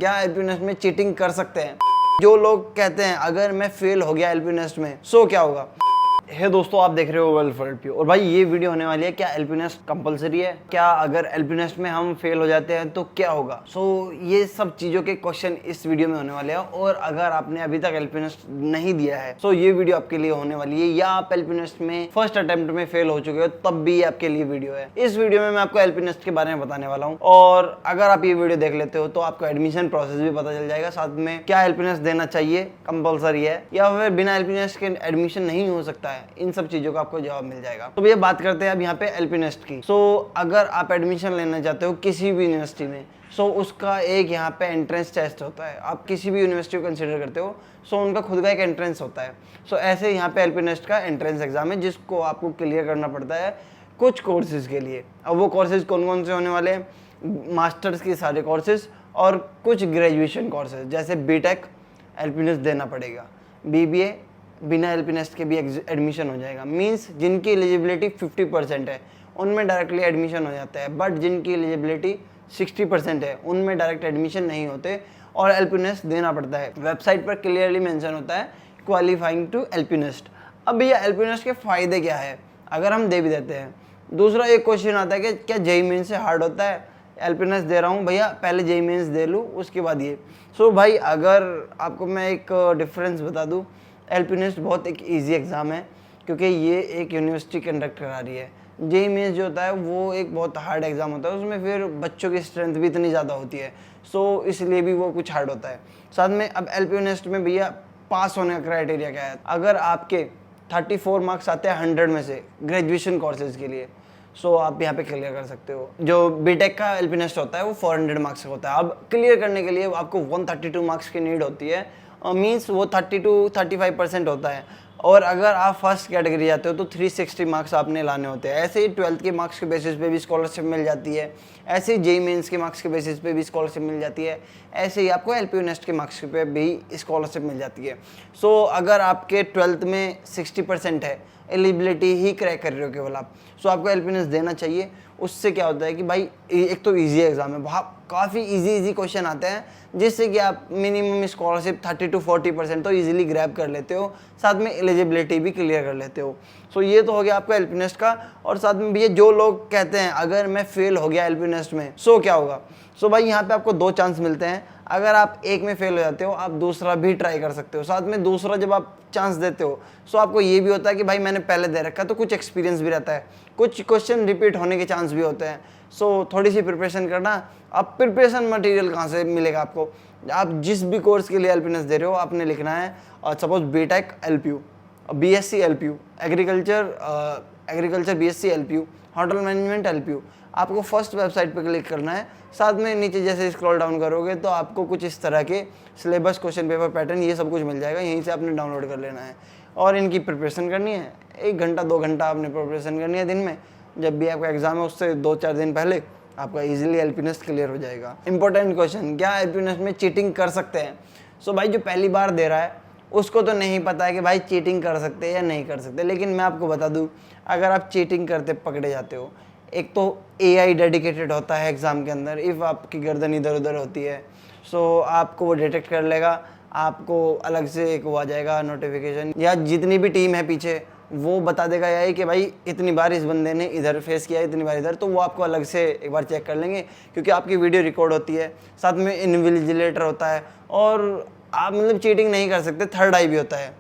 क्या LP nest में cheating कर सकते हैं? जो लोग कहते हैं अगर मैं फेल हो गया एलपी नेस्ट में सो क्या होगा। हे दोस्तों, आप देख रहे हो वर्ल्ड फॉर एलपी और भाई ये वीडियो होने वाली है क्या एलपी नेस्ट कंपलसरी है, क्या अगर एलपी नेस्ट में हम फेल हो जाते हैं तो क्या होगा। ये सब चीजों के क्वेश्चन इस वीडियो में होने वाले हैं। और अगर आपने अभी तक एलपी नेस्ट नहीं दिया है ये वीडियो आपके लिए होने वाली है, या आप एलपी नेस्ट में फर्स्ट अटेम्प्ट में फेल हो चुके हो तब भी आपके लिए वीडियो है। इस वीडियो में मैं आपको एलपी नेस्ट के बारे में बताने वाला हूँ और अगर आप ये वीडियो देख लेते हो तो आपको एडमिशन प्रोसेस भी पता चल जाएगा, साथ में क्या एलपी नेस्ट देना चाहिए, कंपलसरी है या फिर बिना एलपी नेस्ट के एडमिशन नहीं हो सकता है। इन सब चीजों का आपको जवाब मिल जाएगा। तो भैया बात करते हैं अब यहाँ पे एलपी नेस्ट की। अगर आप एडमिशन लेना चाहते हो किसी भी यूनिवर्सिटी में उसका एक यहाँ पे एंट्रेंस टेस्ट होता है। आप किसी भी यूनिवर्सिटी को कंसीडर करते हो उनका खुद का एक एंट्रेंस होता है। ऐसे यहाँ पे एलपी नेस्ट का एंट्रेंस एग्जाम है जिसको आपको क्लियर करना पड़ता है कुछ कोर्सेज के लिए। अब वो कोर्सेज कौन कौन से होने वाले हैं? मास्टर्स के सारे कोर्सेज और कुछ ग्रेजुएशन कोर्सेज जैसे बीटेक एलपी नेस्ट देना पड़ेगा, बीबीए बिना एलपी नेस्ट के भी एडमिशन हो जाएगा। मींस जिनकी एलिजिबिलिटी 50% है उनमें डायरेक्टली एडमिशन हो जाता है, बट जिनकी एलिजिबिलिटी 60% है उनमें डायरेक्ट एडमिशन नहीं होते और एलपी नेस्ट देना पड़ता है। वेबसाइट पर क्लियरली मेंशन होता है क्वालिफाइंग टू एलपी नेस्ट। अब भैया एलपी नेस्ट के फ़ायदे क्या है अगर हम दे भी देते हैं? दूसरा एक क्वेश्चन आता है कि क्या जेईई मेंस से हार्ड होता है? एलपी नेस्ट दे रहा हूँ भैया, पहले जेईई मेंस दे लूँ उसके बाद ये। भाई अगर आपको मैं एक डिफरेंस बता दूँ, एलपी नेस्ट बहुत एक इजी एग्ज़ाम है क्योंकि ये एक यूनिवर्सिटी कंडक्ट करा रही है। जेईई मेंस जो होता है वो एक बहुत हार्ड एग्ज़ाम होता है, उसमें फिर बच्चों की स्ट्रेंथ भी इतनी ज़्यादा होती है, इसलिए भी वो कुछ हार्ड होता है। साथ में अब एलपी नेस्ट में भैया पास होने का क्राइटेरिया क्या है? अगर आपके 34 मार्क्स आते हैं 100 में से ग्रेजुएशन कोर्सेज के लिए आप यहाँ पे क्लियर कर सकते हो। जो बीटेक का एलपी नेस्ट होता है वो 400 मार्क्स का होता है। अब क्लियर करने के लिए आपको 132 मार्क्स की नीड होती है, मीन्स वो 30-35% होता है। और अगर आप फर्स्ट कैटेगरी जाते हो तो 360 मार्क्स आपने लाने होते हैं। ऐसे ही 12th के मार्क्स के बेसिस पे भी स्कॉलरशिप मिल जाती है, ऐसे ही जेईई मेंस के मार्क्स के बेसिस पे भी स्कॉलरशिप मिल जाती है, ऐसे ही आपको एलपी नेस्ट के मार्क्स पे भी स्कॉलरशिप मिल जाती है। अगर आपके 12th में 60% है, एलिजिबिलिटी ही क्रैक कर रहे हो केवल आप, आपको एलपी नेस्ट देना चाहिए। उससे क्या होता है कि भाई एक तो इजी एग्जाम है, वहाँ काफ़ी इजी क्वेश्चन आते हैं जिससे कि आप मिनिमम स्कॉलरशिप 30-40% तो इजीली ग्रैब कर लेते हो, साथ में एलिजिबिलिटी भी क्लियर कर लेते हो। ये तो हो गया आपका एलपी नेस्ट का। और साथ में भैया जो लोग कहते हैं अगर मैं फेल हो गया एलपी नेस्ट में क्या होगा, भाई यहाँ पे आपको 2 चांस मिलते हैं। अगर आप एक में फेल हो जाते हो आप दूसरा भी ट्राई कर सकते हो। साथ में दूसरा जब आप चांस देते हो आपको ये भी होता है कि भाई मैंने पहले दे रखा तो कुछ एक्सपीरियंस भी रहता है, कुछ क्वेश्चन रिपीट होने के चांस भी होते हैं। थोड़ी सी प्रिपरेशन करना। अब प्रिपरेशन मटेरियल कहाँ से मिलेगा आपको? आप जिस भी कोर्स के लिए एलपी नेस्ट दे रहे हो आपने लिखना है और suppose BTech LPU, BSc LPU, agriculture BSc LPU, hotel management LPU. आपको फर्स्ट वेबसाइट पर क्लिक करना है, साथ में नीचे जैसे स्क्रॉल डाउन करोगे तो आपको कुछ इस तरह के सिलेबस, क्वेश्चन पेपर पैटर्न ये सब कुछ मिल जाएगा, यहीं से आपने डाउनलोड कर लेना है और इनकी प्रिपरेशन करनी है। 1 घंटा 2 घंटा आपने प्रिपरेशन करनी है दिन में। जब भी आपका एग्जाम है उससे 2-4 दिन पहले आपका इजीली एलपी नेस्ट क्लियर हो जाएगा। इंपॉर्टेंट क्वेश्चन, क्या एलपी नेस्ट में चीटिंग कर सकते हैं? भाई जो पहली बार दे रहा है उसको तो नहीं पता है कि भाई चीटिंग कर सकते हैं या नहीं कर सकते, लेकिन मैं आपको बता दूं अगर आप चीटिंग करते पकड़े जाते हो, एक तो एआई डेडिकेटेड होता है एग्ज़ाम के अंदर। इफ़ आपकी गर्दन इधर उधर होती है आपको वो डिटेक्ट कर लेगा, आपको अलग से एक वो आ जाएगा नोटिफिकेशन, या जितनी भी टीम है पीछे वो बता देगा यही कि भाई इतनी बार इस बंदे ने इधर फेस किया, इतनी बार इधर, तो वो आपको अलग से एक बार चेक कर लेंगे क्योंकि आपकी वीडियो रिकॉर्ड होती है। साथ में इन्विजिलेटर होता है और आप मतलब चीटिंग नहीं कर सकते। थर्ड आई भी होता है,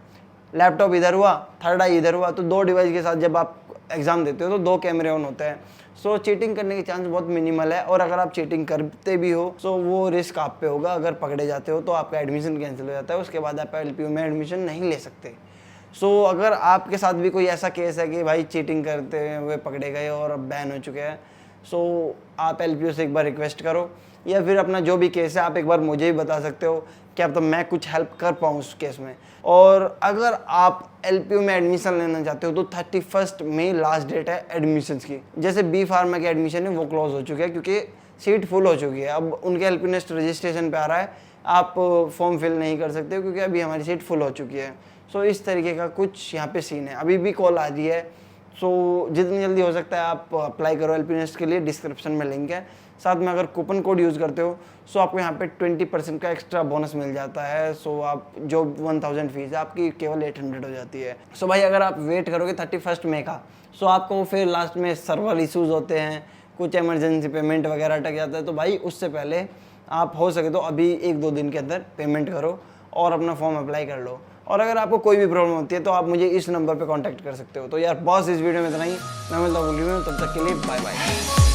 लैपटॉप इधर हुआ, थर्ड आई इधर हुआ, तो 2 डिवाइस के साथ जब आप एग्ज़ाम देते हो तो 2 कैमरे ऑन होते हैं। चीटिंग करने के चांस बहुत मिनिमल है और अगर आप चीटिंग करते भी हो वो रिस्क आप पे होगा। अगर पकड़े जाते हो तो आपका एडमिशन कैंसिल हो जाता है, उसके बाद आप एलपीयू में एडमिशन नहीं ले सकते। अगर आपके साथ भी कोई ऐसा केस है कि भाई चीटिंग करते हुए पकड़े गए और अब बैन हो चुके हैं आप एलपीयू से एक बार रिक्वेस्ट करो, या फिर अपना जो भी केस है आप एक बार मुझे भी बता सकते हो क्या तो मैं कुछ हेल्प कर पाऊँ उस केस में। और अगर आप एलपीयू में एडमिशन लेना चाहते हो तो 31 मई लास्ट डेट है एडमिशन्स की। जैसे बी फार्मा के एडमिशन है वो क्लोज हो चुके हैं क्योंकि सीट फुल हो चुकी है। अब उनके एलपी नेस्ट रजिस्ट्रेशन पे आ रहा है, आप फॉर्म फिल नहीं कर सकते क्योंकि अभी हमारी सीट फुल हो चुकी है। इस तरीके का कुछ यहाँ पे सीन है। अभी भी कॉल आ रही है, जितनी जल्दी हो सकता है आप अप्लाई करो एलपी नेस्ट के लिए। डिस्क्रिप्शन में लिंक है, साथ में अगर कूपन कोड यूज़ करते हो सो आपको यहाँ पे 20% का एक्स्ट्रा बोनस मिल जाता है। सो आप जो 1000 फीस है आपकी केवल 800 हो जाती है। सो भाई अगर आप वेट करोगे 31 मई का सो आपको फिर लास्ट में सर्वर इशूज़ होते हैं, कुछ इमरजेंसी पेमेंट वगैरह अटक जाता है, तो भाई उससे पहले आप हो सके तो अभी 1-2 दिन के अंदर पेमेंट करो और अपना फॉर्म अप्लाई कर लो। और अगर आपको कोई भी प्रॉब्लम होती है तो आप मुझे इस नंबर पे कांटेक्ट कर सकते हो। तो यार बॉस इस वीडियो में इतना ही, मैं मिलता हूँ वीडियो में, तब तक के लिए बाय बाय।